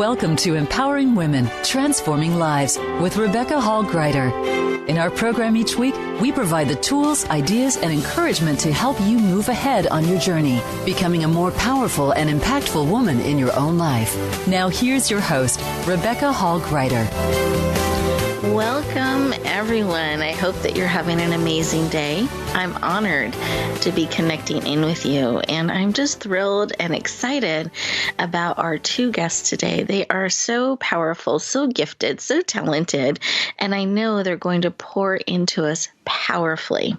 Welcome to Empowering Women, Transforming Lives with Rebecca Hall Greider. In our program each week, we provide the tools, ideas, and encouragement to help you move ahead on your journey, becoming a more powerful and impactful woman in your own life. Now here's your host, Rebecca Hall Greider. Welcome, everyone. I hope that you're having an amazing day. I'm honored to be connecting in with you, and I'm just thrilled and excited about our two guests today. They are so powerful, so gifted, so talented, and I know they're going to pour into us powerfully.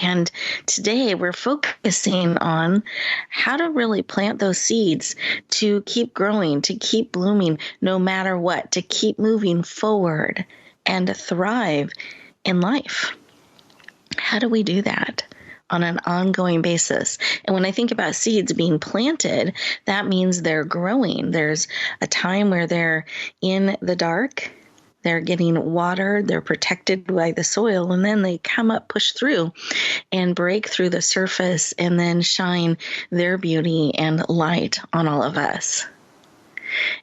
And today we're focusing on how to really plant those seeds to keep growing, to keep blooming no matter what, to keep moving forward and thrive in life. How do we do that on an ongoing basis? And when I think about seeds being planted, that means they're growing. There's a time where they're in the dark, they're getting watered, they're protected by the soil, and then they come up, push through, and break through the surface and then shine their beauty and light on all of us.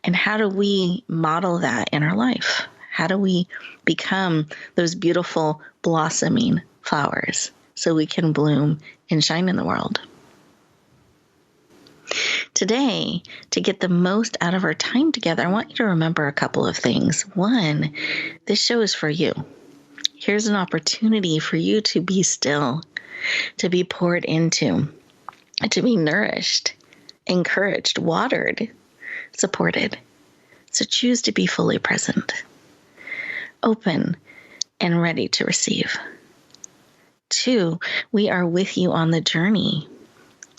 And how do we model that in our life? How do we become those beautiful blossoming flowers so we can bloom and shine in the world? Today, to get the most out of our time together, I want you to remember a couple of things. One, this show is for you. Here's an opportunity for you to be still, to be poured into, to be nourished, encouraged, watered, supported. So choose to be fully present, open, and ready to receive. Two, we are with you on the journey.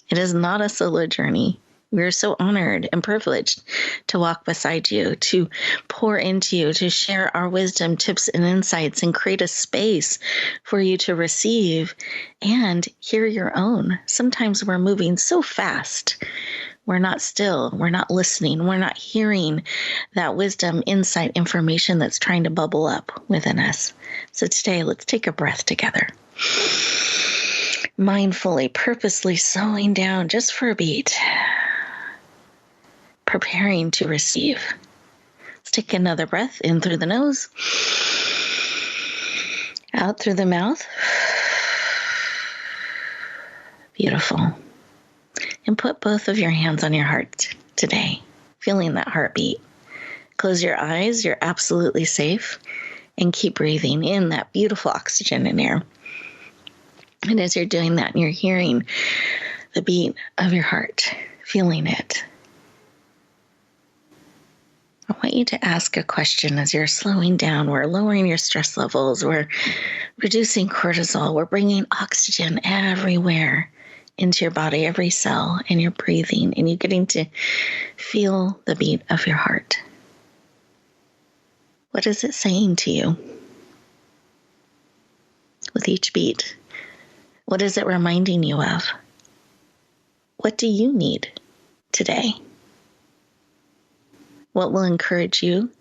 It is not a solo journey. We are so honored and privileged to walk beside you, to pour into you, to share our wisdom, tips, and insights, and create a space for you to receive and hear your own. Sometimes we're moving so fast. We're not still. We're not listening. We're not hearing that wisdom, insight, information that's trying to bubble up within us. So today, let's take a breath together. Mindfully, purposely slowing down just for a beat. Preparing to receive. Let's take another breath in through the nose, out through the mouth. Beautiful. And put both of your hands on your heart today, feeling that heartbeat. Close your eyes. You're absolutely safe. And keep breathing in that beautiful oxygen and air. And as you're doing that, and you're hearing the beat of your heart, feeling it, I want you to ask a question as you're slowing down. We're lowering your stress levels. We're reducing cortisol. We're bringing oxygen everywhere into your body, every cell, and you're breathing, and you're getting to feel the beat of your heart. What is it saying to you with each beat? What is it reminding you of? What do you need today? What will encourage you,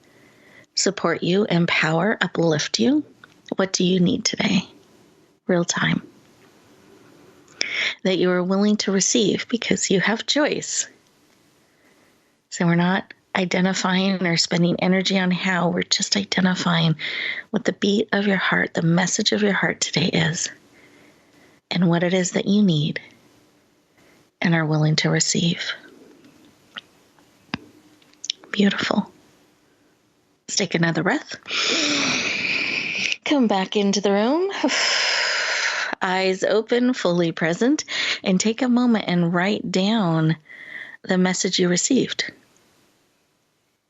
support you, empower, uplift you? What do you need today? Real time. That you are willing to receive because you have choice. So we're not identifying or spending energy on how, we're just identifying what the beat of your heart, the message of your heart today is, and what it is that you need and are willing to receive. Beautiful. Let's take another breath. Come back into the room. Eyes open, fully present, and take a moment and write down the message you received.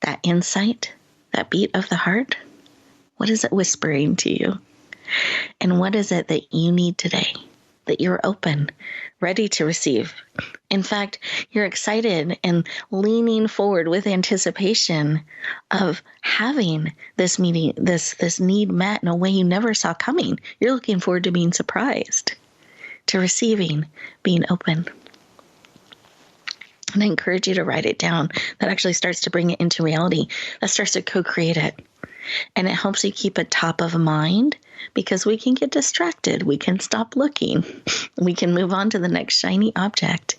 That insight, that beat of the heart. What is it whispering to you? And what is it that you need today? That you're open, ready to receive. In fact, you're excited and leaning forward with anticipation of having this meeting, this need met in a way you never saw coming. You're looking forward to being surprised, to receiving, being open. And I encourage you to write it down. That actually starts to bring it into reality. That starts to co-create it. And it helps you keep it top of mind because we can get distracted. We can stop looking. We can move on to the next shiny object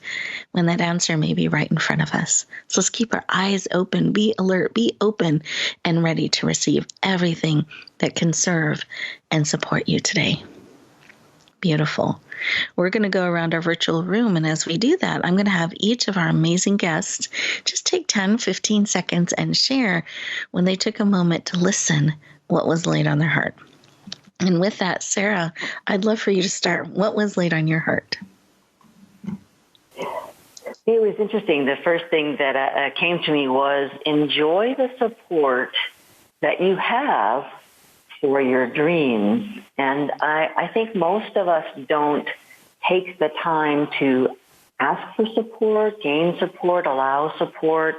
when that answer may be right in front of us. So let's keep our eyes open, be alert, be open, and ready to receive everything that can serve and support you today. Beautiful. We're going to go around our virtual room, and as we do that, I'm going to have each of our amazing guests just take 10, 15 seconds and share when they took a moment to listen what was laid on their heart. And with that, Sarah, I'd love for you to start. What was laid on your heart? It was interesting. The first thing that came to me was enjoy the support that you have for your dreams. And I think most of us don't take the time to ask for support, gain support, allow support,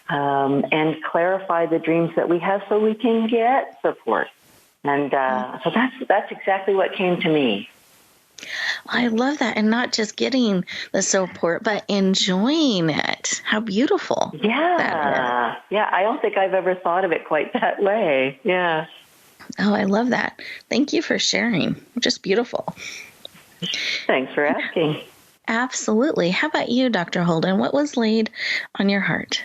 and clarify the dreams that we have so we can get support. And so that's exactly what came to me. I love that. And not just getting the support, but enjoying it. How beautiful. Yeah. Yeah. I don't think I've ever thought of it quite that way. Yeah. Oh, I love that. Thank you for sharing. Just beautiful. Thanks for asking. Absolutely. How about you, Dr. Holden? What was laid on your heart?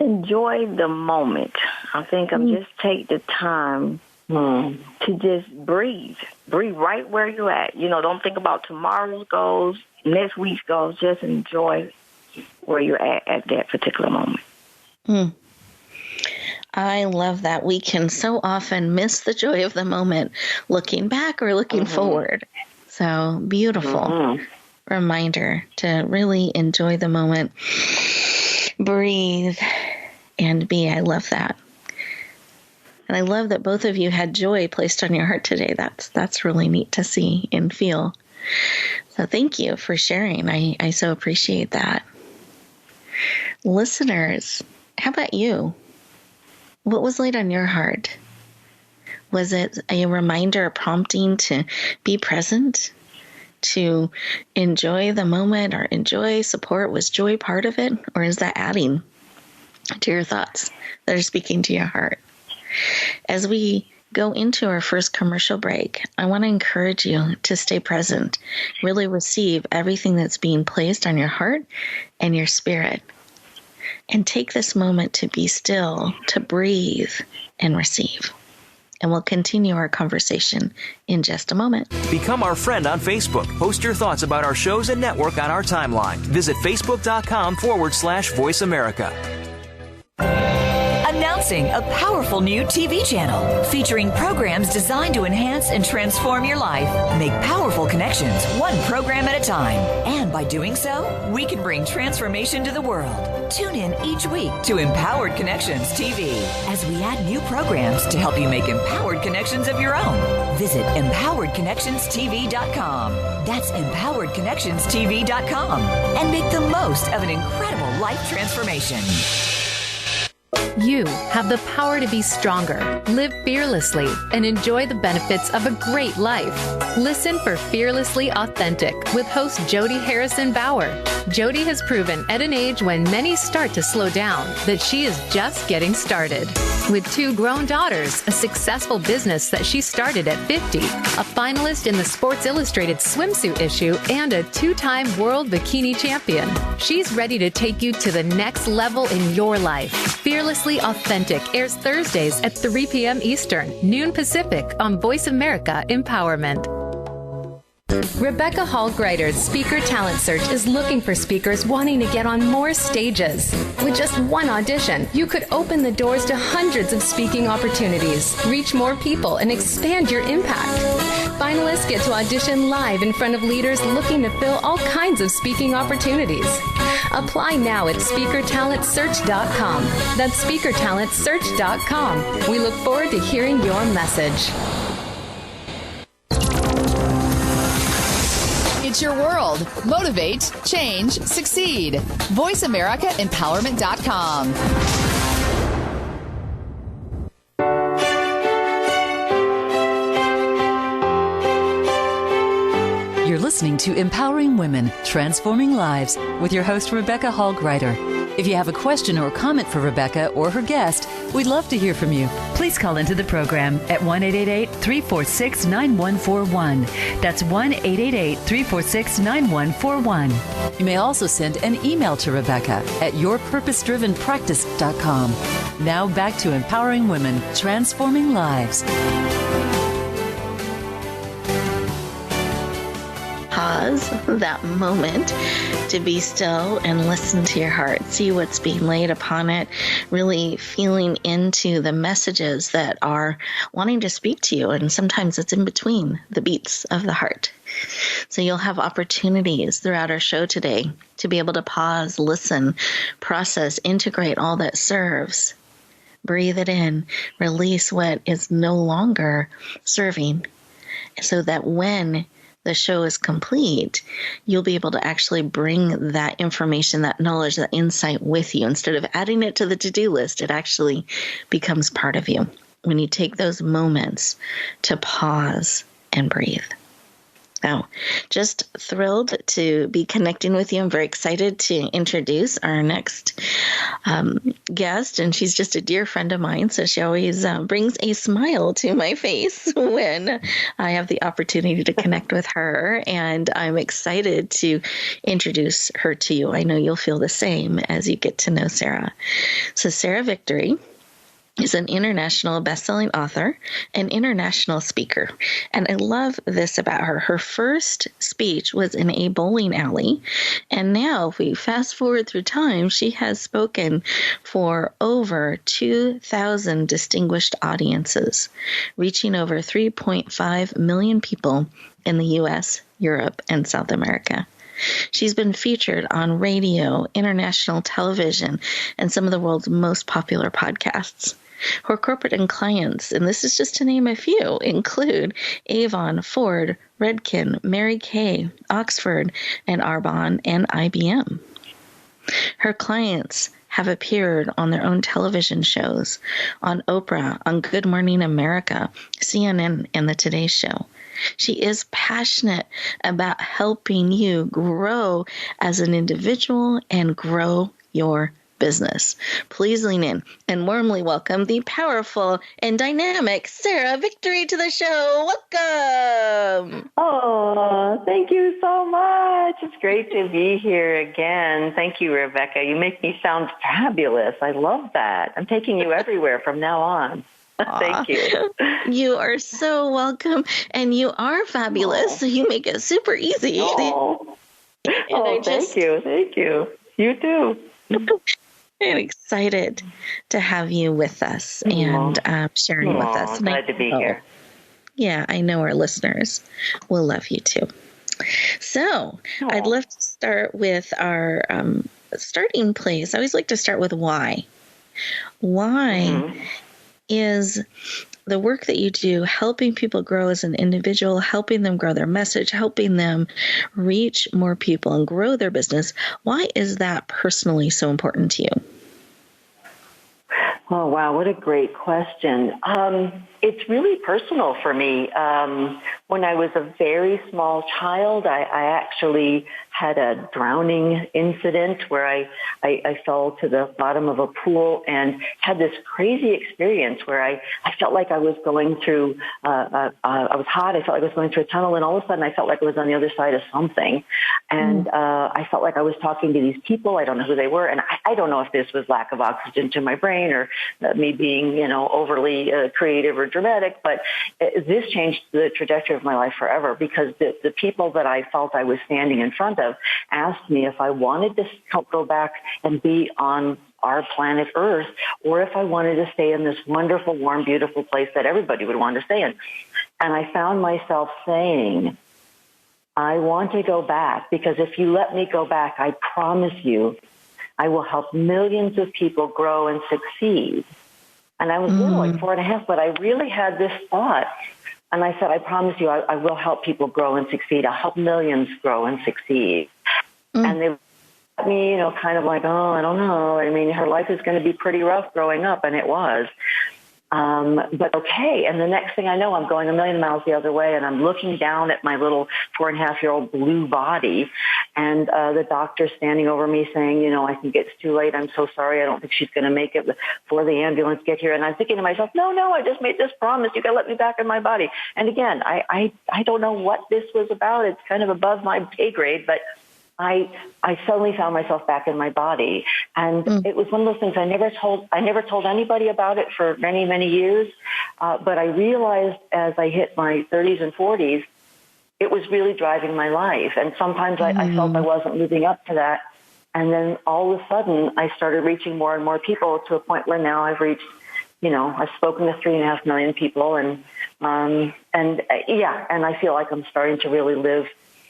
Enjoy the moment. I think just take the time to just breathe. Breathe right where you're at. Don't think about tomorrow's goals, next week's goals. Just enjoy where you're at that particular moment. I love that. We can so often miss the joy of the moment looking back or looking forward. So beautiful reminder to really enjoy the moment, breathe, and be. I love that. And I love that both of you had joy placed on your heart today. That's really neat to see and feel. So thank you for sharing. I so appreciate that. Listeners, how about you? What was laid on your heart? Was it a reminder, a prompting to be present, to enjoy the moment or enjoy support? Was joy part of it? Or is that adding to your thoughts that are speaking to your heart? As we go into our first commercial break, I want to encourage you to stay present, really receive everything that's being placed on your heart and your spirit. And take this moment to be still, to breathe and receive. And we'll continue our conversation in just a moment. Become our friend on Facebook. Post your thoughts about our shows and network on our timeline. Visit Facebook.com/Voice America. Announcing a powerful new TV channel featuring programs designed to enhance and transform your life. Make powerful connections, one program at a time. And by doing so, we can bring transformation to the world. Tune in each week to Empowered Connections TV as we add new programs to help you make empowered connections of your own. Visit EmpoweredConnectionsTV.com. That's EmpoweredConnectionsTV.com. And make the most of an incredible life transformation. You have the power to be stronger, live fearlessly, and enjoy the benefits of a great life. Listen for Fearlessly Authentic with host Jody Harrison Bauer. Jody has proven at an age when many start to slow down that she is just getting started. With 2 grown daughters, a successful business that she started at 50, a finalist in the Sports Illustrated swimsuit issue, and a 2-time world bikini champion, she's ready to take you to the next level in your life. Fearlessly Authentic airs Thursdays at 3 p.m. Eastern, noon Pacific on Voice America Empowerment. Rebecca Hall Greider's Speaker Talent Search is looking for speakers wanting to get on more stages. With just one audition, you could open the doors to hundreds of speaking opportunities, reach more people, and expand your impact. Finalists get to audition live in front of leaders looking to fill all kinds of speaking opportunities. Apply now at SpeakerTalentSearch.com. That's SpeakerTalentSearch.com. We look forward to hearing your message. It's your world. Motivate, change, succeed. VoiceAmericaEmpowerment.com. You're listening to Empowering Women, Transforming Lives with your host, Rebecca Hall Greider. If you have a question or comment for Rebecca or her guest, we'd love to hear from you. Please call into the program at 1-888-346-9141. That's 1-888-346-9141. You may also send an email to Rebecca at yourpurposedrivenpractice.com. Now back to empowering women, transforming lives. Pause that moment to be still and listen to your heart, see what's being laid upon it, really feeling into the messages that are wanting to speak to you. And sometimes it's in between the beats of the heart. So you'll have opportunities throughout our show today to be able to pause, listen, process, integrate all that serves. Breathe it in, release what is no longer serving, so that when the show is complete, you'll be able to actually bring that information, that knowledge, that insight with you. Instead of adding it to the to-do list, it actually becomes part of you when you take those moments to pause and breathe. Now, just thrilled to be connecting with you. I'm very excited to introduce our next guest, and she's just a dear friend of mine, so she always brings a smile to my face when I have the opportunity to connect with her, and I'm excited to introduce her to you. I know you'll feel the same as you get to know Sarah. So Sarah Victory is an international best-selling author and international speaker. And I love this about her. Her first speech was in a bowling alley. And now, if we fast forward through time, she has spoken for over 2,000 distinguished audiences, reaching over 3.5 million people in the U.S., Europe, and South America. She's been featured on radio, international television, and some of the world's most popular podcasts. Her corporate and clients, and this is just to name a few, include Avon, Ford, Redken, Mary Kay, Oxford, and Arbonne, and IBM. Her clients have appeared on their own television shows, on Oprah, on Good Morning America, CNN, and The Today Show. She is passionate about helping you grow as an individual and grow your business. Please lean in and warmly welcome the powerful and dynamic Sarah Victory to the show. Welcome. Oh, thank you so much. It's great to be here again. Thank you, Rebecca. You make me sound fabulous. I love that. I'm taking you everywhere from now on. Thank you. You are so welcome. And you are fabulous. So you make it super easy. Thank you. Thank you. You too. I'm excited to have you with us and sharing with us. Glad to be here. Yeah, I know our listeners will love you too. So I'd love to start with our starting place. I always like to start with why. Why is the work that you do helping people grow as an individual, helping them grow their message, helping them reach more people and grow their business? Why is that personally so important to you? Oh, wow. What a great question. It's really personal for me. When I was a very small child, I actually had a drowning incident where I fell to the bottom of a pool and had this crazy experience where I felt like I was going through, I was hot. I felt like I was going through a tunnel, and all of a sudden I felt like I was on the other side of something. And I felt like I was talking to these people. I don't know who they were. And I don't know if this was lack of oxygen to my brain or me being, overly creative or dramatic, but this changed the trajectory of my life forever, because the people that I felt I was standing in front of asked me if I wanted to go back and be on our planet Earth, or if I wanted to stay in this wonderful, warm, beautiful place that everybody would want to stay in. And I found myself saying, I want to go back, because if you let me go back, I promise you, I will help millions of people grow and succeed. And I was little, like 4.5, but I really had this thought. And I said, I promise you, I will help people grow and succeed. I'll help millions grow and succeed. And they looked at me, kind of like, oh, I don't know. I mean, her life is going to be pretty rough growing up, and it was. But okay. And the next thing I know, I'm going a million miles the other way, and I'm looking down at my little 4.5-year-old blue body, and the doctor's standing over me saying, I think it's too late. I'm so sorry. I don't think she's going to make it before the ambulance get here. And I'm thinking to myself, no, I just made this promise. You got to let me back in my body. And again, I don't know what this was about. It's kind of above my pay grade, but I suddenly found myself back in my body, and it was one of those things I never told anybody about it for many, many years. But I realized as I hit my 30s and 40s, it was really driving my life. And sometimes I felt I wasn't living up to that. And then all of a sudden I started reaching more and more people to a point where now I've reached, I've spoken to 3.5 million people, and I feel like I'm starting to really live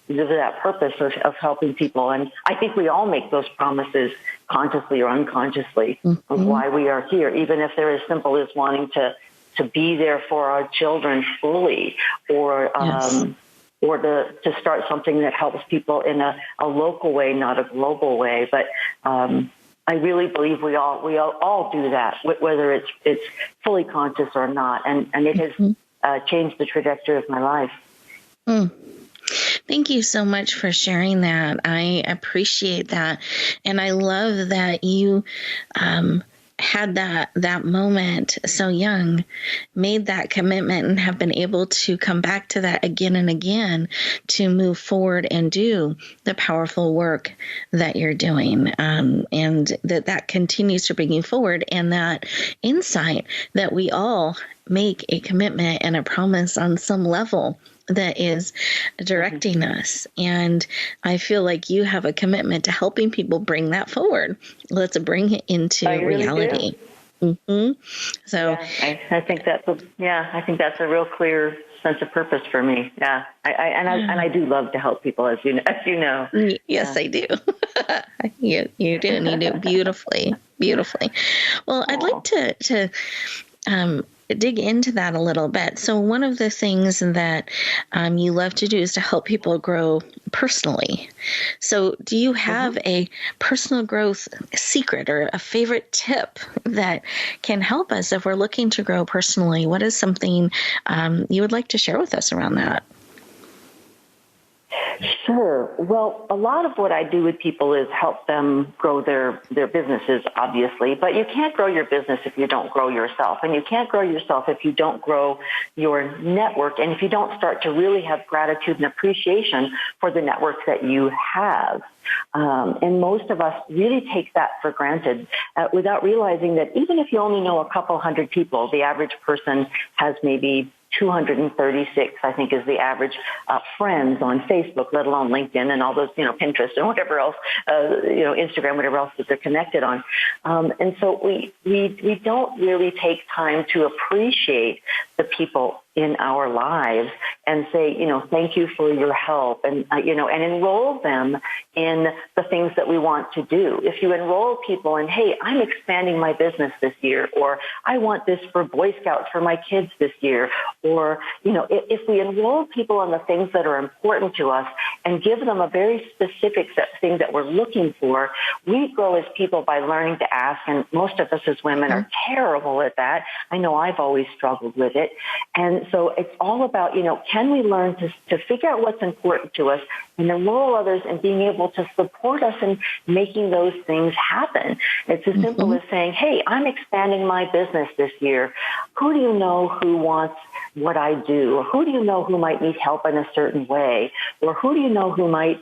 that purpose of helping people. And I think we all make those promises consciously or unconsciously of why we are here, even if they're as simple as wanting to be there for our children fully, or to start something that helps people in a local way, not a global way. But I really believe we all do that, whether it's fully conscious or not. And it has changed the trajectory of my life. Thank you so much for sharing that. I appreciate that. And I love that you had that moment so young, made that commitment, and have been able to come back to that again and again to move forward and do the powerful work that you're doing. And that continues to bring you forward, and that insight that we all make a commitment and a promise on some level that is directing us. And I feel like you have a commitment to helping people bring that forward. Let's bring it into reality. So I think that's a real clear sense of purpose for me. Yeah. I do love to help people, as you know. Yes, I do. You do, and you do beautifully. Well, I'd like to dig into that a little bit. So one of the things that you love to do is to help people grow personally. So do you have a personal growth secret or a favorite tip that can help us if we're looking to grow personally? What is something you would like to share with us around that? Sure. Well, a lot of what I do with people is help them grow their businesses, obviously, but you can't grow your business if you don't grow yourself, and you can't grow yourself if you don't grow your network, and if you don't start to really have gratitude and appreciation for the network that you have. And most of us really take that for granted without realizing that even if you only know a couple hundred people, the average person has maybe 236, I think, is the average friends on Facebook, let alone LinkedIn and all those, Pinterest and whatever else, Instagram, whatever else that they're connected on. And so we don't really take time to appreciate the people in our lives and say, thank you for your help, and enroll them in the things that we want to do. If you enroll people in, hey, I'm expanding my business this year, or I want this for Boy Scouts for my kids this year, or, if we enroll people in the things that are important to us and give them a very specific thing that we're looking for, we grow as people by learning to ask, and most of us as women are terrible at that. I know I've always struggled with it. And so it's all about, can we learn to figure out what's important to us and enroll others in being able to support us in making those things happen. It's as simple as saying, hey, I'm expanding my business this year. Who do you know who wants what I do? Or who do you know who might need help in a certain way? Or who do you know who might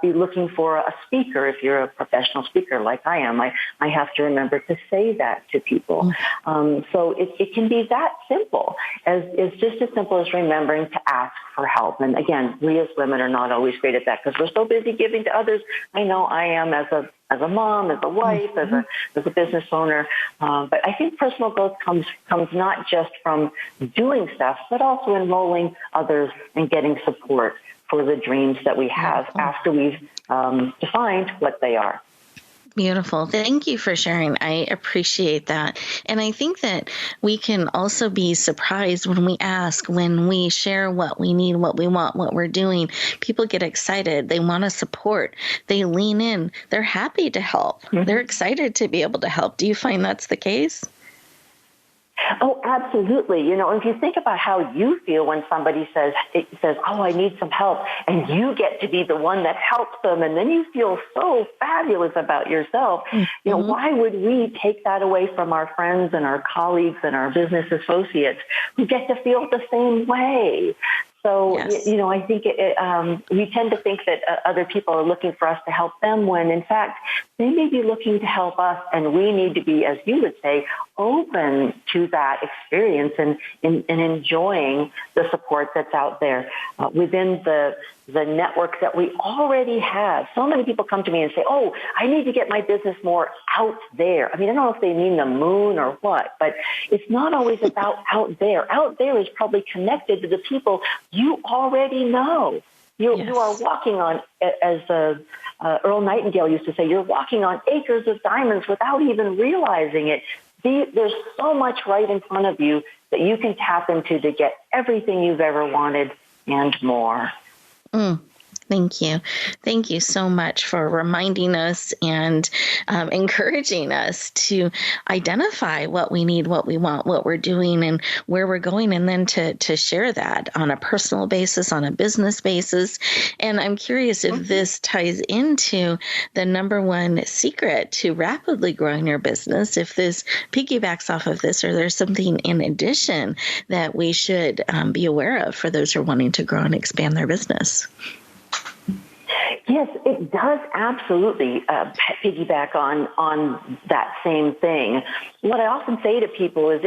be looking for a speaker? If you're a professional speaker like I am, I have to remember to say that to people. So it can be that simple, it's just as simple as remembering to ask for help. And again, we as women are not always great at that because we're so busy giving to others. I know I am as a mom, as a wife, as a business owner. But I think personal growth comes not just from doing stuff, but also enrolling others and getting support for the dreams that we have after we've defined what they are. Beautiful. Thank you for sharing. I appreciate that. And I think that we can also be surprised when we ask, when we share what we need, what we want, what we're doing. People get excited. They want to support. They lean in. They're happy to help. They're excited to be able to help. Do you find that's the case? Oh, absolutely. You know, if you think about how you feel when somebody says, oh, I need some help, and you get to be the one that helps them, and then you feel so fabulous about yourself, you know, why would we take that away from our friends and our colleagues and our business associates who get to feel the same way? So, you know, I think we tend to think that other people are looking for us to help them when, in fact, they may be looking to help us, and we need to be, as you would say, open to that experience and enjoying the support that's out there within the network that we already have. So many people come to me and say, oh, I need to get my business more out there. I mean, I don't know if they mean the moon or what, but it's not always about out there. Out there is probably connected to the people you already know. You are walking on, as Earl Nightingale used to say, you're walking on acres of diamonds without even realizing it. There's so much right in front of you that you can tap into to get everything you've ever wanted and more. Thank you. Thank you so much for reminding us and encouraging us to identify what we need, what we want, what we're doing, and where we're going, and then to share that on a personal basis, on a business basis. And I'm curious if this ties into the number one secret to rapidly growing your business, if this piggybacks off of this, or there's something in addition that we should be aware of for those who are wanting to grow and expand their business. Yes, it does absolutely piggyback on that same thing. What I often say to people is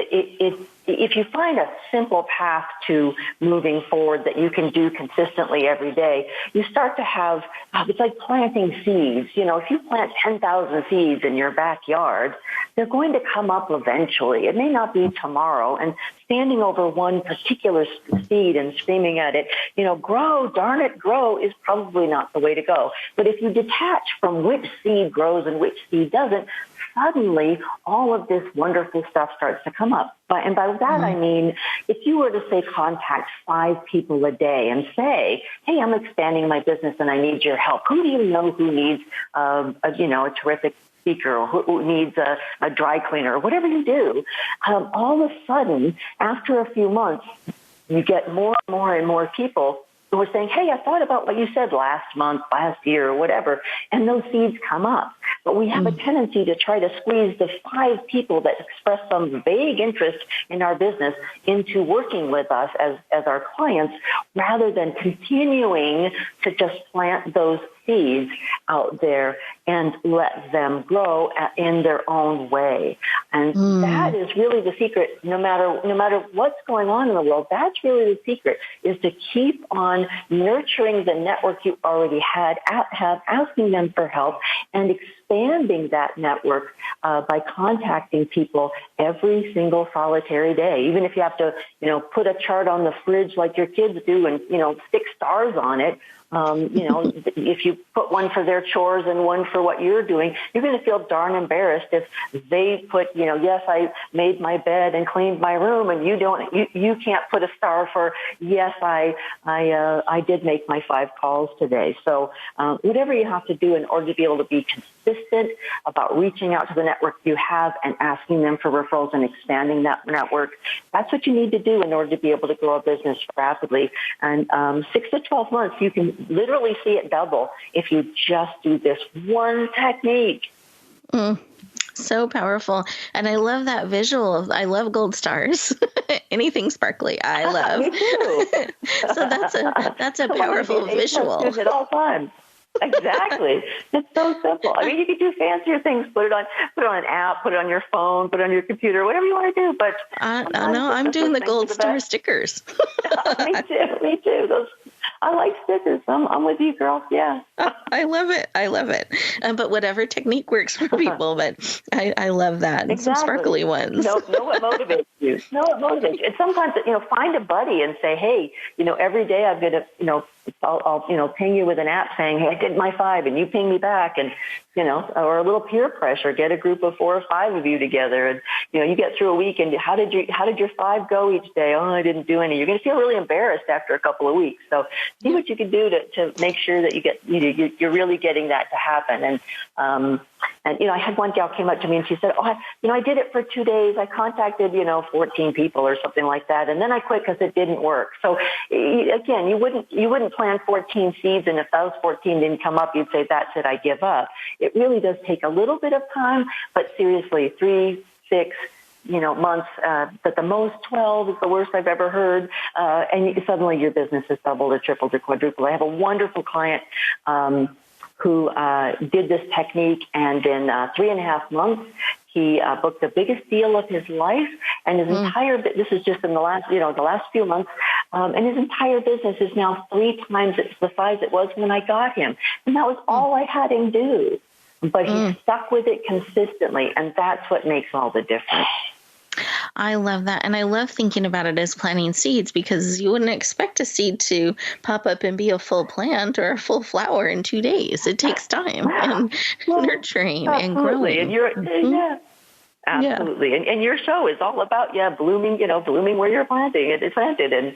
if you find a simple path to moving forward that you can do consistently every day, you start to have, it's like planting seeds. You know, if you plant 10,000 seeds in your backyard, they're going to come up eventually. It may not be tomorrow. And standing over one particular seed and screaming at it, you know, grow, darn it, grow, is probably not the way to go. But if you detach from which seed grows and which seed doesn't, suddenly all of this wonderful stuff starts to come up. And by that I mean, if you were to say contact 5 people a day and say, hey, I'm expanding my business and I need your help. Who do you know who needs a terrific speaker, or who needs a dry cleaner, or whatever you do, all of a sudden, after a few months, you get more and more and more people who are saying, hey, I thought about what you said last month, last year, or whatever, and those seeds come up. But we have a tendency to try to squeeze the 5 people that express some vague interest in our business into working with us as our clients, rather than continuing to just plant those seeds out there and let them grow in their own way. And that is really the secret. No matter what's going on in the world, that's really the secret, is to keep on nurturing the network you already have, asking them for help, and expanding that network by contacting people every single solitary day. Even if you have to, put a chart on the fridge like your kids do and, stick stars on it. If you put one for their chores and one for what you're doing, you're going to feel darn embarrassed if they put, yes, I made my bed and cleaned my room, and you can't put a star for, yes, I did make my 5 calls today. So whatever you have to do in order to be able to be consistent about reaching out to the network you have and asking them for referrals and expanding that network, that's what you need to do in order to be able to grow a business rapidly. And 6 to 12 months, you can literally see it double if you just do this one technique. So powerful. And I love that visual. I love gold stars. Anything sparkly, I love. Me too. So that's a powerful visual. At all times. Exactly. It's so simple. I mean, you could do fancier things. Put it on an app. Put it on your phone. Put it on your computer. Whatever you want to do. But no, I'm doing the gold star stickers. Me too. I like stickers. I'm with you, girl. Yeah. I love it. But whatever technique works for people. But I love that. Exactly. Some sparkly ones. Know what motivates you. And sometimes, find a buddy and say, hey, every day I'm going to, I'll ping you with an app saying, hey, I did my 5, and you ping me back, and or a little peer pressure. Get a group of 4 or 5 of you together, and you get through a week, and how did your 5 go each day? Oh, I didn't do any. You're going to feel really embarrassed after a couple of weeks. So see what you can do to make sure that you're really getting that to happen. And And, I had one gal came up to me and she said, I did it for 2 days. I contacted, 14 people or something like that. And then I quit because it didn't work. So again, you wouldn't plant 14 seeds. And if those 14 didn't come up, you'd say, that's it, I give up. It really does take a little bit of time, but seriously, 3, 6, months, but the most 12 is the worst I've ever heard. And suddenly your business has doubled or tripled or quadrupled. I have a wonderful client, who did this technique, and in 3.5 months, he booked the biggest deal of his life, and his entire, this is just in the last few months, and his entire business is now 3 times the size it was when I got him. And that was all I had him do. But he stuck with it consistently, and that's what makes all the difference. I love that. And I love thinking about it as planting seeds, because you wouldn't expect a seed to pop up and be a full plant or a full flower in 2 days. It takes time and nurturing and growing. And you're, absolutely. Yeah. And your show is all about, blooming, blooming where you're planting. It's planted and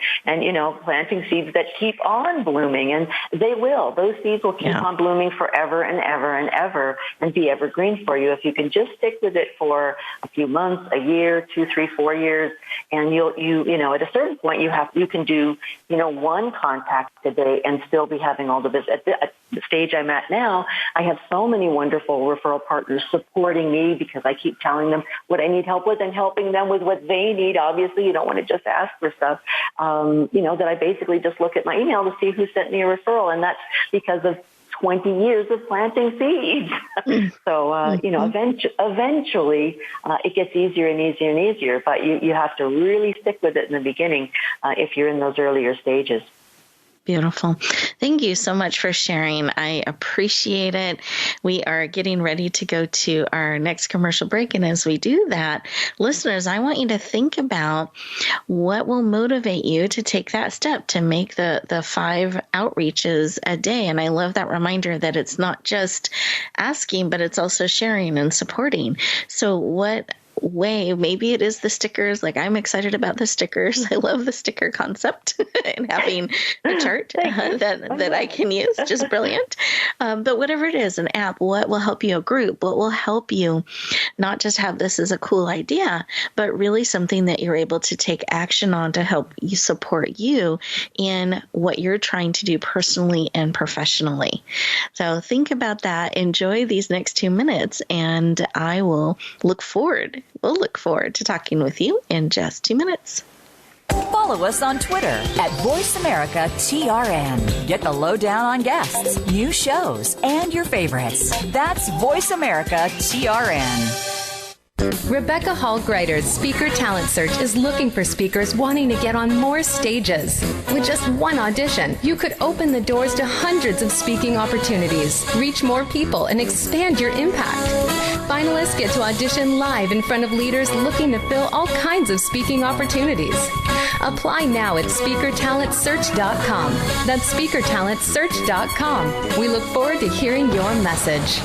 planting seeds that keep on blooming, and they will. Those seeds will keep on blooming forever and ever and ever and be evergreen for you if you can just stick with it for a few months, a year, 2, 3, 4 years. And you at a certain point you can do, one contact a day and still be having all the business. At the stage I'm at now, I have so many wonderful referral partners supporting me because I keep telling them what I need help with and helping them with what they need. Obviously, you don't want to just ask for stuff, that I basically just look at my email to see who sent me a referral. And that's because of 20 years of planting seeds. So, eventually it gets easier and easier and easier, but you have to really stick with it in the beginning if you're in those earlier stages. Beautiful. Thank you so much for sharing. I appreciate it. We are getting ready to go to our next commercial break. And as we do that, listeners, I want you to think about what will motivate you to take that step to make the 5 outreaches a day. And I love that reminder that it's not just asking, but it's also sharing and supporting. So what way, maybe it is the stickers. Like, I'm excited about the stickers. I love the sticker concept and having a chart that I can use. Just brilliant. But whatever it is, an app, what will help you, a group, what will help you not just have this as a cool idea, but really something that you're able to take action on to help you support you in what you're trying to do personally and professionally. So think about that. Enjoy these next 2 minutes, and I will look forward to talking with you in just 2 minutes. Follow us on Twitter at VoiceAmericaTRN. Get the lowdown on guests, new shows, and your favorites. That's VoiceAmericaTRN. Rebecca Hall Greider's Speaker Talent Search is looking for speakers wanting to get on more stages. With just one audition, you could open the doors to hundreds of speaking opportunities, reach more people, and expand your impact. Finalists get to audition live in front of leaders looking to fill all kinds of speaking opportunities. Apply now at SpeakerTalentSearch.com. That's SpeakerTalentSearch.com. We look forward to hearing your message.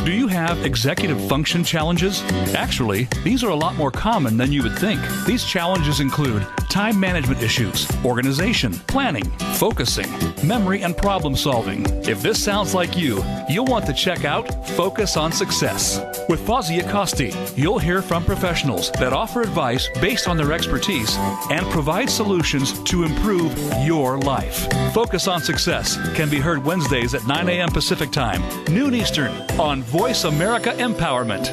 Do you have executive function challenges? Actually, these are a lot more common than you would think. These challenges include time management issues, organization, planning, focusing, memory, and problem solving. If this sounds like you, you'll want to check out Focus on Success. With Fozzie Acosti, you'll hear from professionals that offer advice based on their expertise and provide solutions to improve your life. Focus on Success can be heard Wednesdays at 9 a.m. Pacific Time, noon Eastern, on Voice America Empowerment.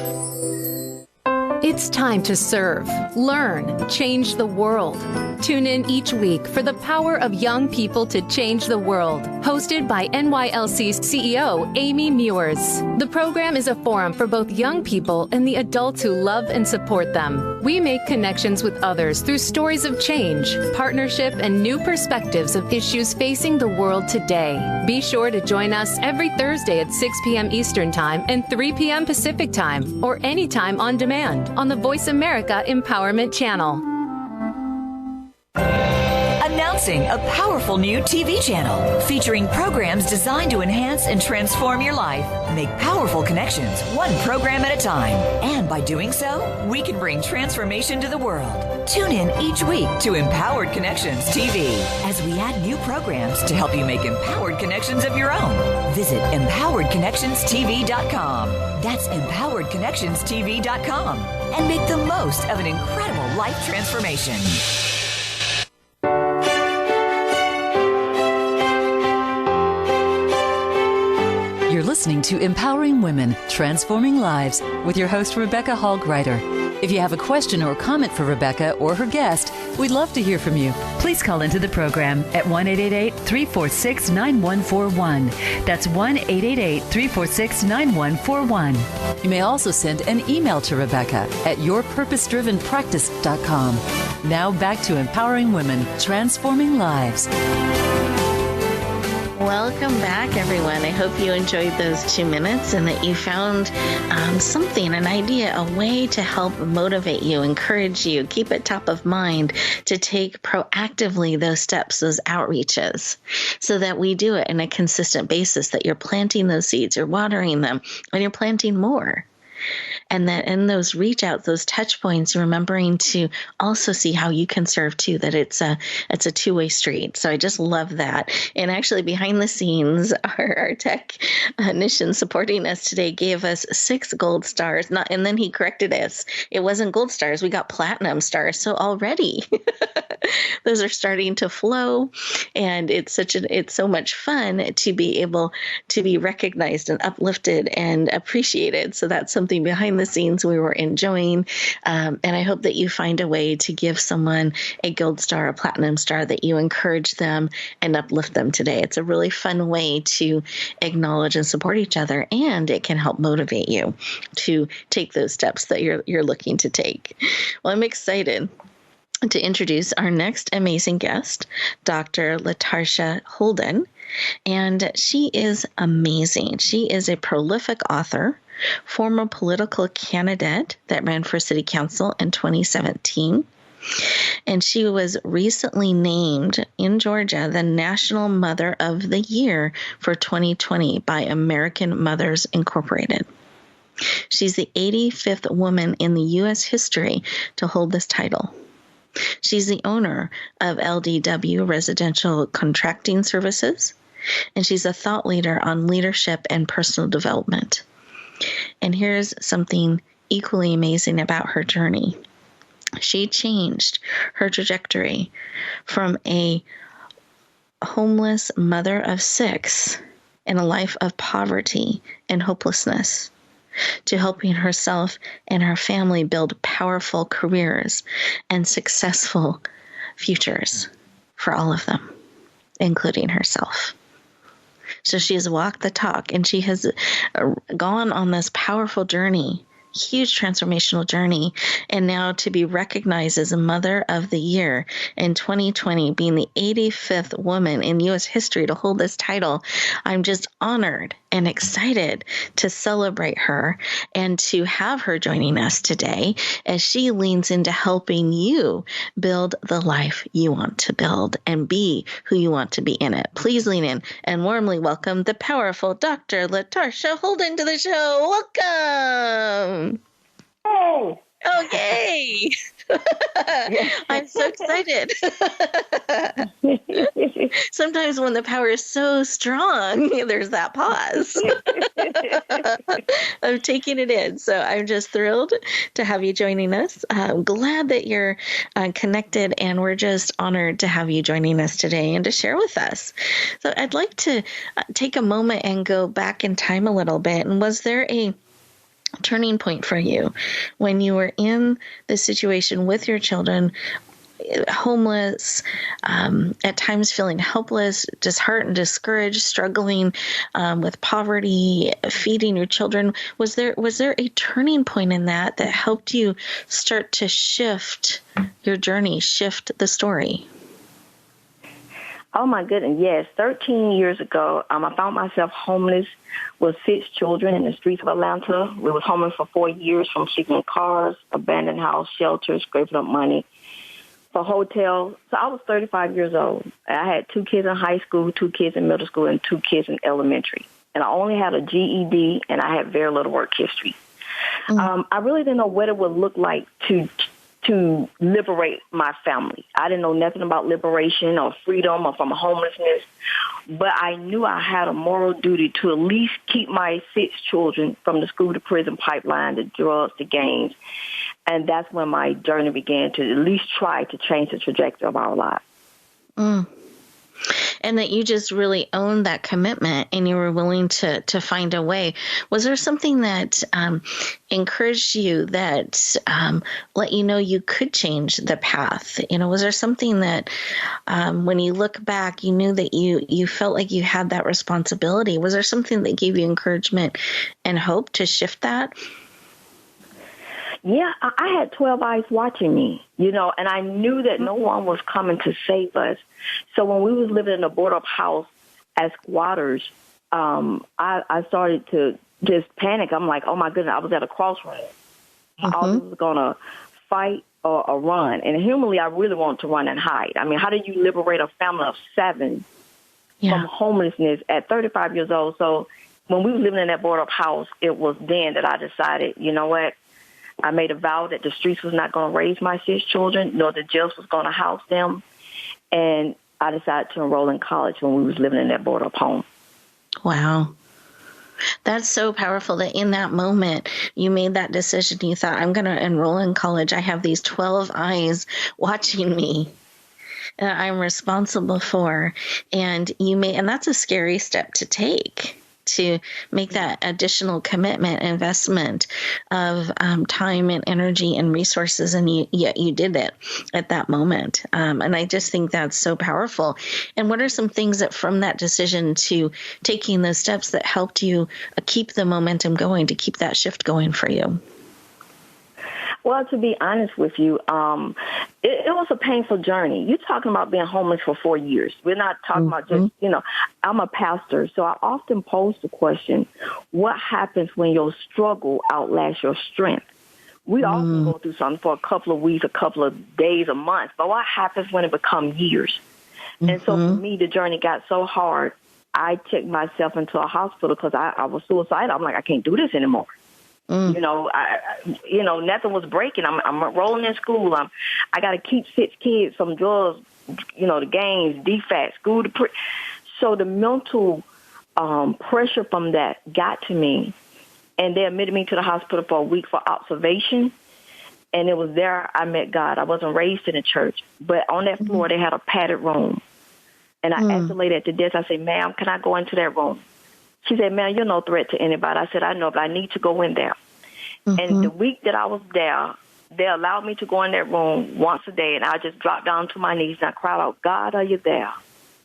It's time to serve, learn, change the world. Tune in each week for the power of young people to change the world. Hosted by NYLC's CEO, Amy Mewers. The program is a forum for both young people and the adults who love and support them. We make connections with others through stories of change, partnership, and new perspectives of issues facing the world today. Be sure to join us every Thursday at 6 p.m. Eastern Time and 3 p.m. Pacific Time, or anytime on demand on the Voice America Empowerment Channel. Announcing a powerful new TV channel featuring programs designed to enhance and transform your life. Make powerful connections, one program at a time. And by doing so, we can bring transformation to the world. Tune in each week to Empowered Connections TV as we add new programs to help you make empowered connections of your own. Visit empoweredconnectionstv.com. That's empoweredconnectionstv.com. And make the most of an incredible life transformation. You're listening to Empowering Women, Transforming Lives with your host, Rebecca Hall-Gruyter. If you have a question or comment for Rebecca or her guest, we'd love to hear from you. Please call into the program at 1-888-346-9141. That's 1-888-346-9141. You may also send an email to Rebecca at yourpurposedrivenpractice.com. Now back to Empowering Women, Transforming Lives. Welcome back, everyone. I hope you enjoyed those 2 minutes and that you found something, an idea, a way to help motivate you, encourage you, keep it top of mind to take proactively those steps, those outreaches, so that we do it in a consistent basis, that you're planting those seeds, you're watering them, and you're planting more. And that in those reach outs, those touch points, remembering to also see how you can serve too, that it's a two-way street. So I just love that. And actually behind the scenes, our technician supporting us today gave us 6 gold stars. And then he corrected us. It wasn't gold stars. We got platinum stars. So already those are starting to flow. And it's so much fun to be able to be recognized and uplifted and appreciated. So that's something behind the scenes we were enjoying. And I hope that you find a way to give someone a gold star, a platinum star, that you encourage them and uplift them today. It's a really fun way to acknowledge and support each other, and it can help motivate you to take those steps that you're looking to take. Well, I'm excited to introduce our next amazing guest, Dr. LaTarsha Holden. And she is amazing. She is a prolific author, former political candidate that ran for city council in 2017. And she was recently named in Georgia the National Mother of the Year for 2020 by American Mothers Incorporated. She's the 85th woman in the U.S. history to hold this title. She's the owner of LDW Residential Contracting Services, and she's a thought leader on leadership and personal development. And here's something equally amazing about her journey. She changed her trajectory from a homeless mother of 6 in a life of poverty and hopelessness to helping herself and her family build powerful careers and successful futures for all of them, including herself. So she has walked the talk, and she has gone on this powerful journey, huge transformational journey, and now to be recognized as a Mother of the Year in 2020, being the 85th woman in U.S. history to hold this title. I'm just honored and excited to celebrate her and to have her joining us today as she leans into helping you build the life you want to build and be who you want to be in it. Please lean in and warmly welcome the powerful Dr. LaTarsha Holden to the show. Welcome. Hey. Oh, yay. I'm so excited. Sometimes when the power is so strong, there's that pause. I'm taking it in. So I'm just thrilled to have you joining us. I'm glad that you're connected, and we're just honored to have you joining us today and to share with us. So I'd like to take a moment and go back in time a little bit. And was there a turning point for you when you were in the situation with your children, homeless, at times feeling helpless, disheartened, discouraged, struggling with poverty, feeding your children? Was there a turning point in that helped you start to shift your journey, shift the story? Oh, my goodness, yes. 13 years ago, I found myself homeless with 6 children in the streets of Atlanta. We was homeless for 4 years, from sleeping in cars, abandoned house, shelters, scraping up money for hotels. So I was 35 years old. I had 2 kids in high school, 2 kids in middle school, and 2 kids in elementary. And I only had a GED, and I had very little work history. I really didn't know what it would look like to to liberate my family. I didn't know nothing about liberation or freedom or from homelessness, but I knew I had a moral duty to at least keep my 6 children from the school to prison pipeline, the drugs, the gangs. And that's when my journey began to at least try to change the trajectory of our lives. Mm. And that you just really owned that commitment and you were willing to find a way. Was there something that encouraged you, that let you know you could change the path? Was there something that when you look back, you knew that you felt like you had that responsibility? Was there something that gave you encouragement and hope to shift that? Yeah, I had 12 eyes watching me, and I knew that no one was coming to save us. So when we was living in a board-up house as squatters, I started to just panic. I'm like, oh, my goodness, I was at a crossroads. I was going to fight or run. And humanly, I really wanted to run and hide. I mean, how do you liberate a family of 7 from homelessness at 35 years old? So when we were living in that board-up house, it was then that I decided, you know what? I made a vow that the streets was not going to raise my 6 children, nor the jails was going to house them. And I decided to enroll in college when we was living in that board-up home. Wow. That's so powerful that in that moment you made that decision. You thought, I'm going to enroll in college. I have these 12 eyes watching me that I'm responsible for. And that's a scary step to take, to make that additional commitment, investment of time and energy and resources, and yet you did it at that moment. And I just think that's so powerful. And what are some things that from that decision to taking those steps that helped you keep the momentum going, to keep that shift going for you? Well, to be honest with you, it was a painful journey. You're talking about being homeless for 4 years. We're not talking about just, I'm a pastor, so I often pose the question, what happens when your struggle outlasts your strength? We often go through something for a couple of weeks, a couple of days, a month, but what happens when it becomes years? And so for me, the journey got so hard, I checked myself into a hospital because I was suicidal. I'm like, I can't do this anymore. Nothing was breaking. I'm enrolling in school. I got to keep 6 kids from drugs, the gangs, DFAT, school. So the mental pressure from that got to me, and they admitted me to the hospital for a week for observation. And it was there I met God. I wasn't raised in a church, but on that floor they had a padded room, and I asked the lady at the desk. I said, "Ma'am, can I go into that room?" She said, "Ma'am, you're no threat to anybody." I said, "I know, but I need to go in there." And the week that I was there, they allowed me to go in that room once a day, and I just dropped down to my knees and I cried out, "God, are you there?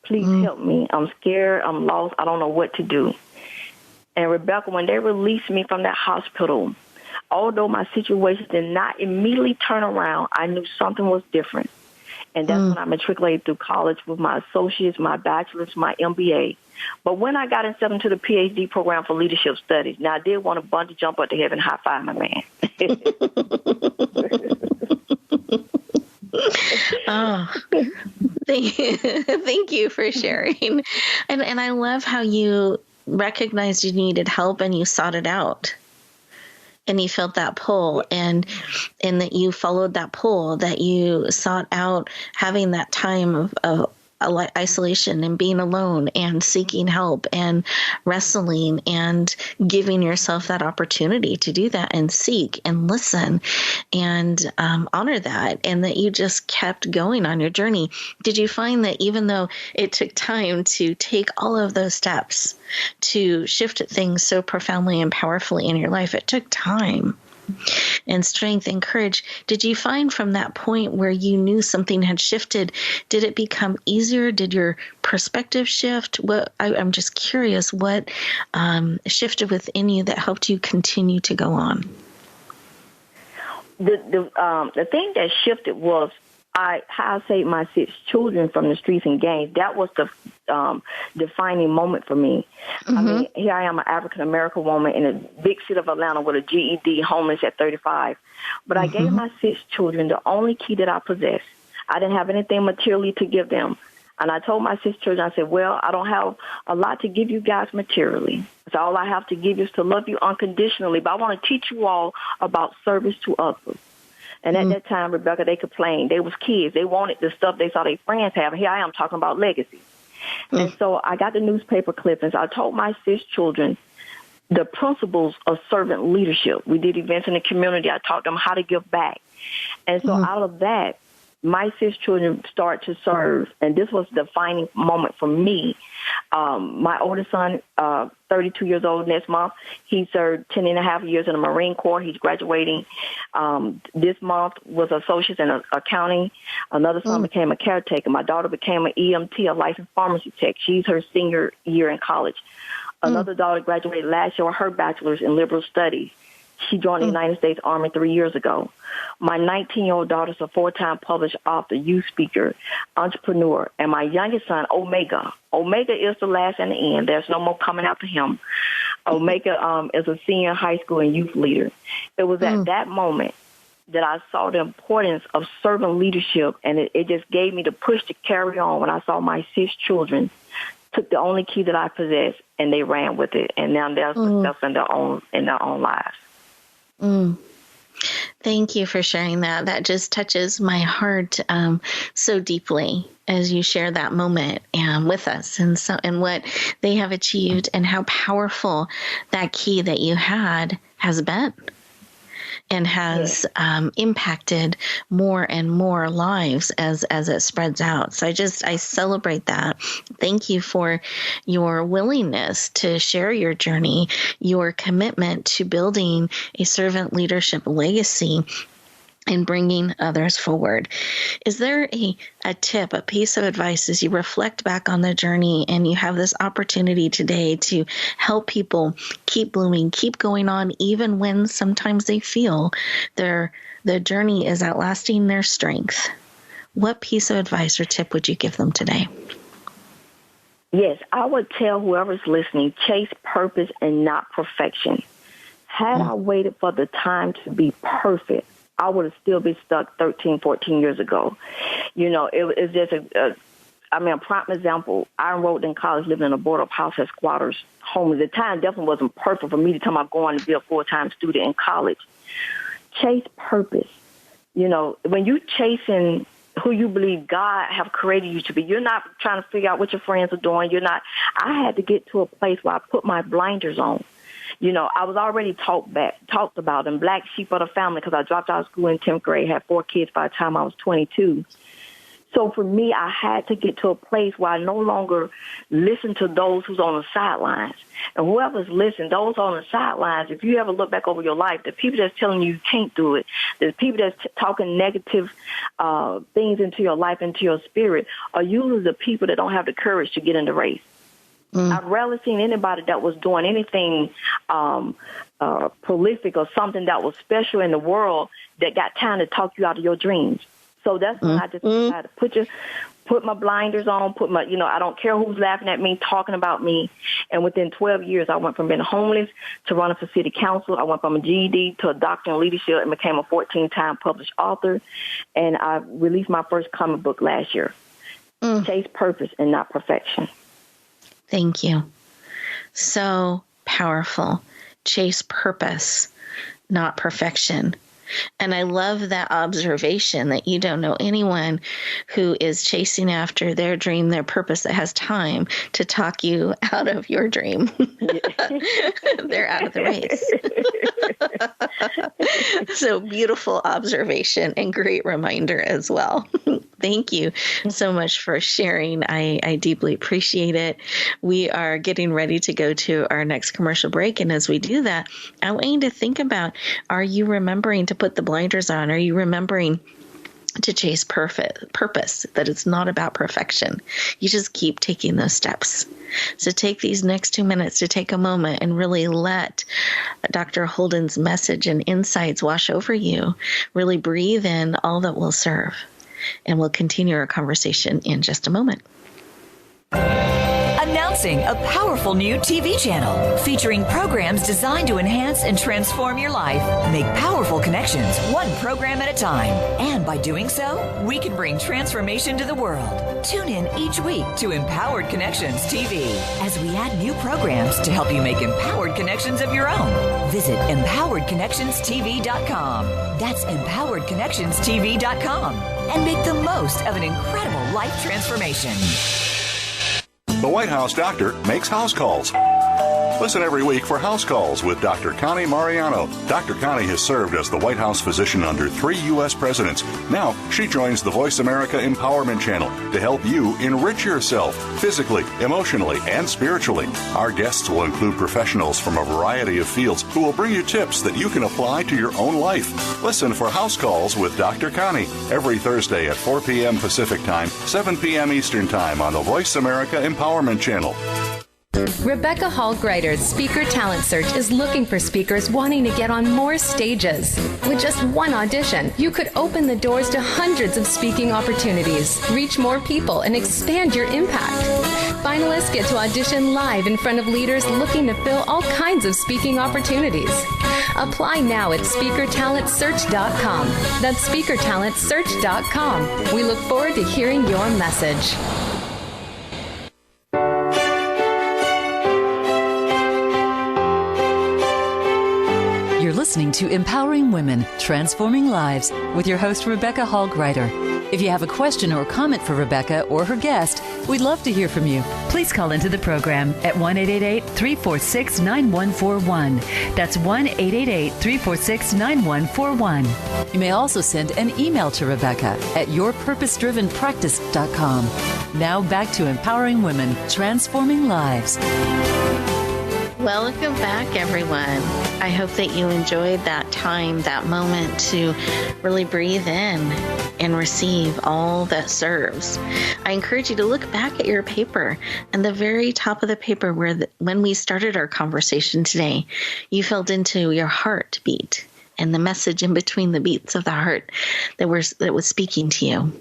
Please help me. I'm scared. I'm lost. I don't know what to do." And Rebecca, when they released me from that hospital, although my situation did not immediately turn around, I knew something was different. And that's when I matriculated through college with my associates, my bachelor's, my MBA. But when I got accepted into the PhD program for leadership studies, now I did want to bungee jump up to heaven, high five my man. Oh, thank you for sharing. And I love how you recognized you needed help and you sought it out. And you felt that pull, and that you followed that pull, that you sought out having that time of isolation and being alone and seeking help and wrestling and giving yourself that opportunity to do that and seek and listen and honor that, and that you just kept going on your journey. Did you find that even though it took time to take all of those steps to shift things so profoundly and powerfully in your life, it took time and strength and courage? Did you find from that point where you knew something had shifted, did it become easier? Did your perspective shift? I'm just curious, what shifted within you that helped you continue to go on? The thing that shifted was how I saved my 6 children from the streets and gangs. That was the defining moment for me. I mean, here I am, an African-American woman in a big city of Atlanta with a GED, homeless at 35. But I gave my 6 children the only key that I possessed. I didn't have anything materially to give them. And I told my 6 children, I said, well, I don't have a lot to give you guys materially. So all I have to give you is to love you unconditionally. But I want to teach you all about service to others. And at that time, Rebecca, they complained. They was kids. They wanted the stuff they saw their friends have. Here I am talking about legacy. And so I got the newspaper clippings. I told my 6 children the principles of servant leadership. We did events in the community. I taught them how to give back. And so out of that, my 6 children start to serve. And this was the defining moment for me. My oldest son, 32 years old next month, he served 10 and a half years in the Marine Corps. He's graduating this month with associates in accounting. Another son became a caretaker. My daughter became an EMT, a licensed pharmacy tech. She's her senior year in college. Another daughter graduated last year with her bachelor's in liberal studies. She joined the United States Army 3 years ago. My 19-year-old daughter is a 4-time published author, youth speaker, entrepreneur. And my youngest son, Omega. Omega is the last and the end. There's no more coming after him. Omega is a senior high school and youth leader. It was at that moment that I saw the importance of servant leadership, and it just gave me the push to carry on when I saw my 6 children took the only key that I possessed, and they ran with it. And now they're successful in their own lives. Thank you for sharing that. That just touches my heart so deeply as you share that moment with us and what they have achieved and how powerful that key that you had has been and has impacted more and more lives as it spreads out. So I celebrate that. Thank you for your willingness to share your journey, your commitment to building a servant leadership legacy and bringing others forward. Is there a tip, a piece of advice as you reflect back on the journey and you have this opportunity today to help people keep blooming, keep going on, even when sometimes they feel the journey is outlasting their strength? What piece of advice or tip would you give them today? Yes, I would tell whoever's listening, chase purpose and not perfection. Had I waited for the time to be perfect, I would have still been stuck 13, 14 years ago. You know, it's just a prime example. I enrolled in college, living in a boarded house as squatters home. The time definitely wasn't perfect for me to tell my going to be a full-time student in college. Chase purpose. You know, when you're chasing who you believe God have created you to be, you're not trying to figure out what your friends are doing. I had to get to a place where I put my blinders on. You know, I was already talked about in black sheep of the family because I dropped out of school in 10th grade, had 4 kids by the time I was 22. So for me, I had to get to a place where I no longer listen to those who's on the sidelines. And whoever's listening, those on the sidelines, if you ever look back over your life, the people that's telling you can't do it, the people that's talking negative things into your life, into your spirit, are usually the people that don't have the courage to get in the race. I've rarely seen anybody that was doing anything prolific or something that was special in the world that got time to talk you out of your dreams. So that's when I just decided to put my blinders on, I don't care who's laughing at me, talking about me. And within 12 years, I went from being homeless to running for city council. I went from a GED to a doctorate in leadership and became a 14-time published author. And I released my first comic book last year. Chase purpose and not perfection. Thank you. So powerful. Chase purpose, not perfection. And I love that observation that you don't know anyone who is chasing after their dream, their purpose, that has time to talk you out of your dream. They're out of the race. So beautiful observation and great reminder as well. Thank you so much for sharing. I deeply appreciate it. We are getting ready to go to our next commercial break. And as we do that, I want you to think about, are you remembering to put the blinders on? Are you remembering to chase purpose, that it's not about perfection? You just keep taking those steps. So take these next 2 minutes to take a moment and really let Dr. Holden's message and insights wash over you. Really breathe in all that will serve. And we'll continue our conversation in just a moment. Introducing a powerful new TV channel featuring programs designed to enhance and transform your life. Make powerful connections, one program at a time. And by doing so, we can bring transformation to the world. Tune in each week to Empowered Connections TV as we add new programs to help you make empowered connections of your own. Visit empoweredconnectionstv.com. That's empoweredconnectionstv.com. And make the most of an incredible life transformation. The White House doctor makes house calls. Listen every week for House Calls with Dr. Connie Mariano. Dr. Connie has served as the White House physician under 3 U.S. presidents. Now, she joins the Voice America Empowerment Channel to help you enrich yourself physically, emotionally, and spiritually. Our guests will include professionals from a variety of fields who will bring you tips that you can apply to your own life. Listen for House Calls with Dr. Connie every Thursday at 4 p.m. Pacific Time, 7 p.m. Eastern Time on the Voice America Empowerment Channel. Rebecca Hall Greider's Speaker Talent Search is looking for speakers wanting to get on more stages. With just one audition, you could open the doors to hundreds of speaking opportunities, reach more people, and expand your impact. Finalists get to audition live in front of leaders looking to fill all kinds of speaking opportunities. Apply now at SpeakerTalentSearch.com. That's SpeakerTalentSearch.com. We look forward to hearing your message. Listening to Empowering Women, Transforming Lives with your host, Rebecca Hall Greider. If you have a question or comment for Rebecca or her guest, we'd love to hear from you. Please call into the program at 1-888-346-9141. That's 1-888-346-9141. You may also send an email to Rebecca at yourpurposedrivenpractice.com. Now back to Empowering Women, Transforming Lives. Welcome back, everyone. I hope that you enjoyed that time, that moment to really breathe in and receive all that serves. I encourage you to look back at your paper, and the very top of the paper where when we started our conversation today, you filled into your heartbeat and the message in between the beats of the heart that was speaking to you,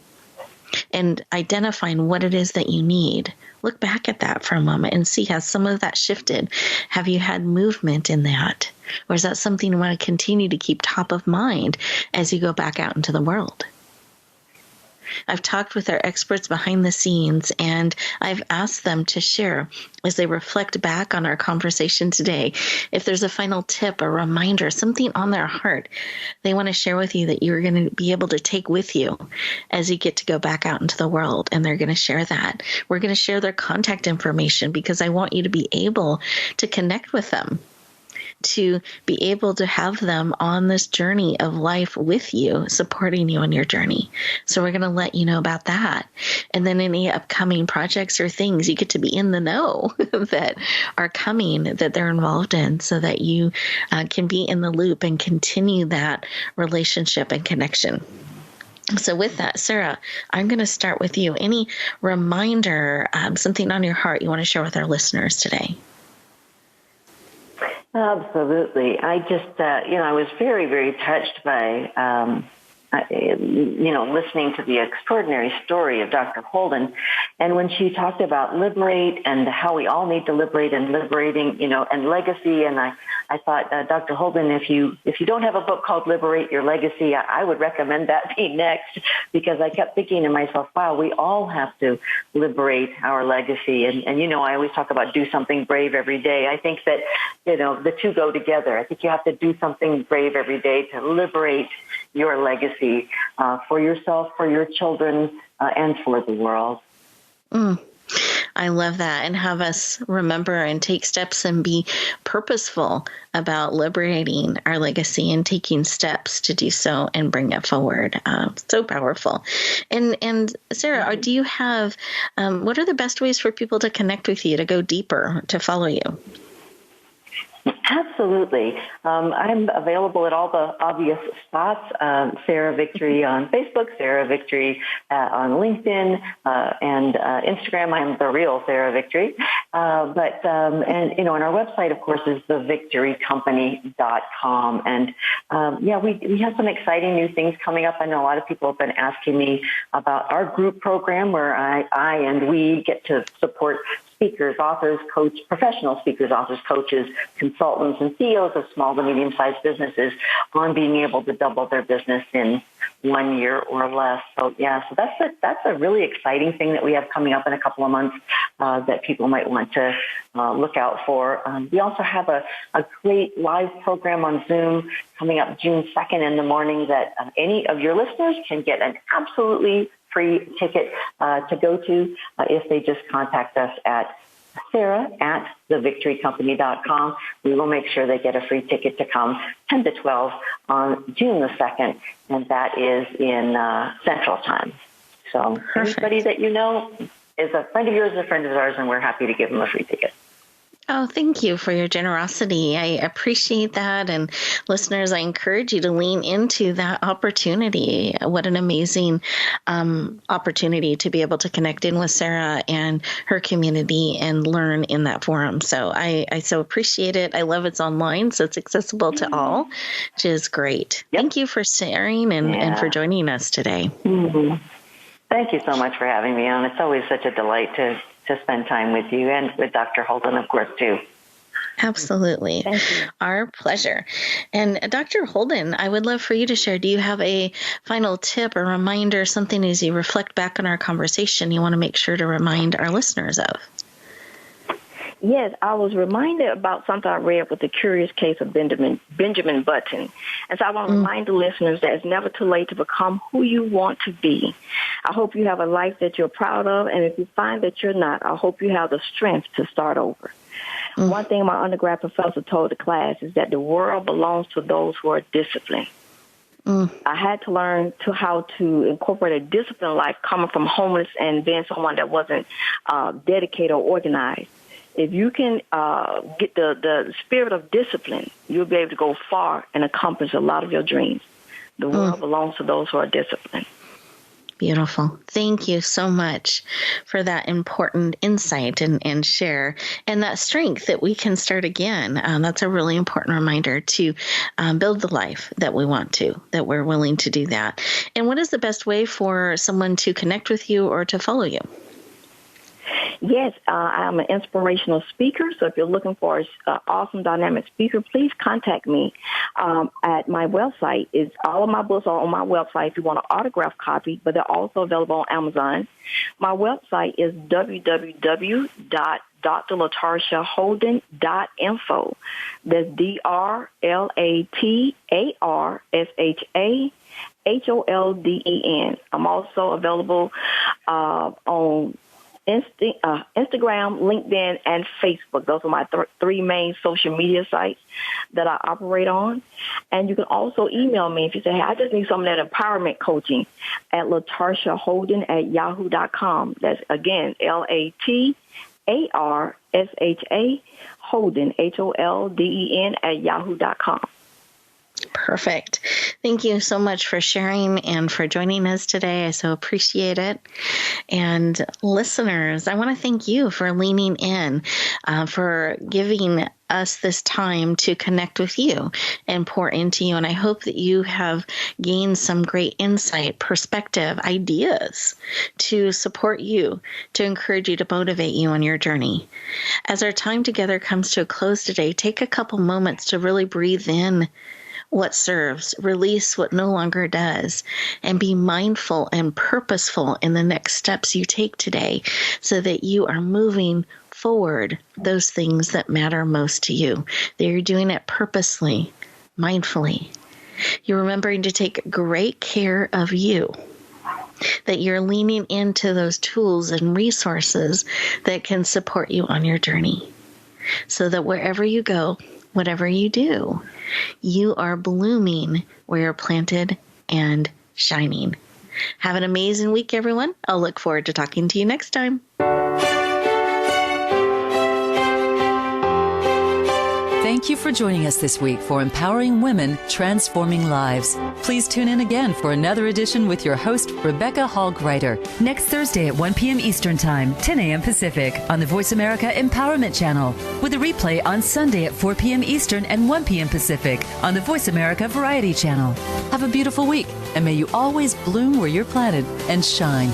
and identifying what it is that you need. Look back at that for a moment and see, has some of that shifted? Have you had movement in that? Or is that something you want to continue to keep top of mind as you go back out into the world? I've talked with our experts behind the scenes, and I've asked them to share as they reflect back on our conversation today. If there's a final tip, a reminder, something on their heart they want to share with you that you're going to be able to take with you as you get to go back out into the world, and they're going to share that. We're going to share their contact information because I want you to be able to connect with them, to be able to have them on this journey of life with you, supporting you on your journey. So we're going to let you know about that. And then any upcoming projects or things you get to be in the know that are coming, that they're involved in, so that you can be in the loop and continue that relationship and connection. So with that, Sarah, I'm going to start with you. Any reminder, something on your heart you want to share with our listeners today? Absolutely. I just, I was very, very touched by, listening to the extraordinary story of Dr. Holden. And when she talked about liberate and how we all need to liberate and liberating, and legacy. And I thought, Dr. Holden, if you don't have a book called Liberate Your Legacy, I would recommend that be next, because I kept thinking to myself, wow, we all have to liberate our legacy. And I always talk about do something brave every day. I think that, the two go together. I think you have to do something brave every day to liberate your legacy for yourself, for your children, and for the world. I love that, and have us remember and take steps and be purposeful about liberating our legacy and taking steps to do so and bring it forward. So powerful. And Sarah, do you have, what are the best ways for people to connect with you, to go deeper, to follow you? Absolutely. I'm available at all the obvious spots. Sarah Victory on Facebook, Sarah Victory on LinkedIn, and Instagram. I'm the real Sarah Victory. And our website, of course, is thevictorycompany.com. And we have some exciting new things coming up. I know a lot of people have been asking me about our group program where I and we get to support speakers, authors, professional speakers, authors, coaches, consultants, and CEOs of small to medium-sized businesses on being able to double their business in 1 year or less. So that's a really exciting thing that we have coming up in a couple of months that people might want to look out for. We also have a great live program on Zoom coming up June 2nd in the morning that any of your listeners can get an absolutely free ticket to go to if they just contact us at Sarah@thevictorycompany.com. We will make sure they get a free ticket to come 10 to 12 on June the 2nd, and that is in Central Time. So Anybody that you know is a friend of yours, a friend of ours, and we're happy to give them a free ticket. Oh, thank you for your generosity. I appreciate that. And listeners, I encourage you to lean into that opportunity. What an amazing opportunity to be able to connect in with Sarah and her community and learn in that forum. So I so appreciate it. I love it's online, so it's accessible to all, which is great. Yep. Thank you for sharing and for joining us today. Mm-hmm. Thank you so much for having me on. It's always such a delight to spend time with you and with Dr. Holden, of course, too. Absolutely. Thank you. Our pleasure. And Dr. Holden, I would love for you to share, do you have a final tip or reminder, something as you reflect back on our conversation you want to make sure to remind our listeners of? Yes, I was reminded about something I read with the curious case of Benjamin Button. And so I want to remind the listeners that it's never too late to become who you want to be. I hope you have a life that you're proud of, and if you find that you're not, I hope you have the strength to start over. One thing my undergrad professor told the class is that the world belongs to those who are disciplined. I had to learn how to incorporate a disciplined life coming from homeless and being someone that wasn't dedicated or organized. If you can get the spirit of discipline, you'll be able to go far and accomplish a lot of your dreams. The world belongs to those who are disciplined. Beautiful. Thank you so much for that important insight and share, and that strength that we can start again. That's a really important reminder to build the life that we want to, that we're willing to do that. And what is the best way for someone to connect with you or to follow you? Yes, I'm an inspirational speaker, so if you're looking for an awesome, dynamic speaker, please contact me at my website. All of my books are on my website if you want an autographed copy, but they're also available on Amazon. My website is www.drlatarshaholden.info. That's DRLATARSHAHOLDEN. I'm also available on Instagram, LinkedIn, and Facebook. Those are my three main social media sites that I operate on. And you can also email me if you say, hey, I just need some of that empowerment coaching at latarshaholden@yahoo.com. That's, again, LATARSHA Holden, HOLDEN @yahoo.com. Perfect. Thank you so much for sharing and for joining us today. I so appreciate it. And listeners, I want to thank you for leaning in, for giving us this time to connect with you and pour into you. And I hope that you have gained some great insight, perspective, ideas to support you, to encourage you, to motivate you on your journey. As our time together comes to a close today, take a couple moments to really breathe in what serves, release what no longer does, and be mindful and purposeful in the next steps you take today so that you are moving forward those things that matter most to you, that you're doing it purposely, mindfully. You're remembering to take great care of you, that you're leaning into those tools and resources that can support you on your journey, so that wherever you go, whatever you do, you are blooming where you're planted and shining. Have an amazing week, everyone. I'll look forward to talking to you next time. Thank Thank you for joining us this week for Empowering Women, Transforming Lives. Please tune in again for another edition with your host, Rebecca Hall-Gruyter. Next Thursday at 1 p.m. Eastern Time, 10 a.m. Pacific on the Voice America Empowerment Channel, with a replay on Sunday at 4 p.m. Eastern and 1 p.m. Pacific on the Voice America Variety Channel. Have a beautiful week, and may you always bloom where you're planted and shine.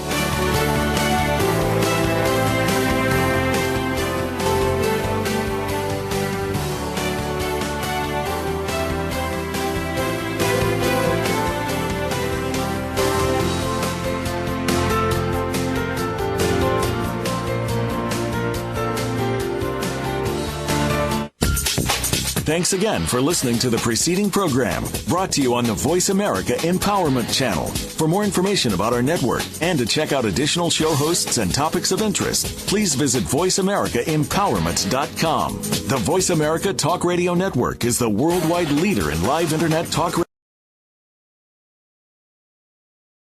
Thanks again for listening to the preceding program, brought to you on the Voice America Empowerment Channel. For more information about our network and to check out additional show hosts and topics of interest, please visit VoiceAmericaEmpowerment.com. The Voice America Talk Radio Network is the worldwide leader in live Internet talk radio.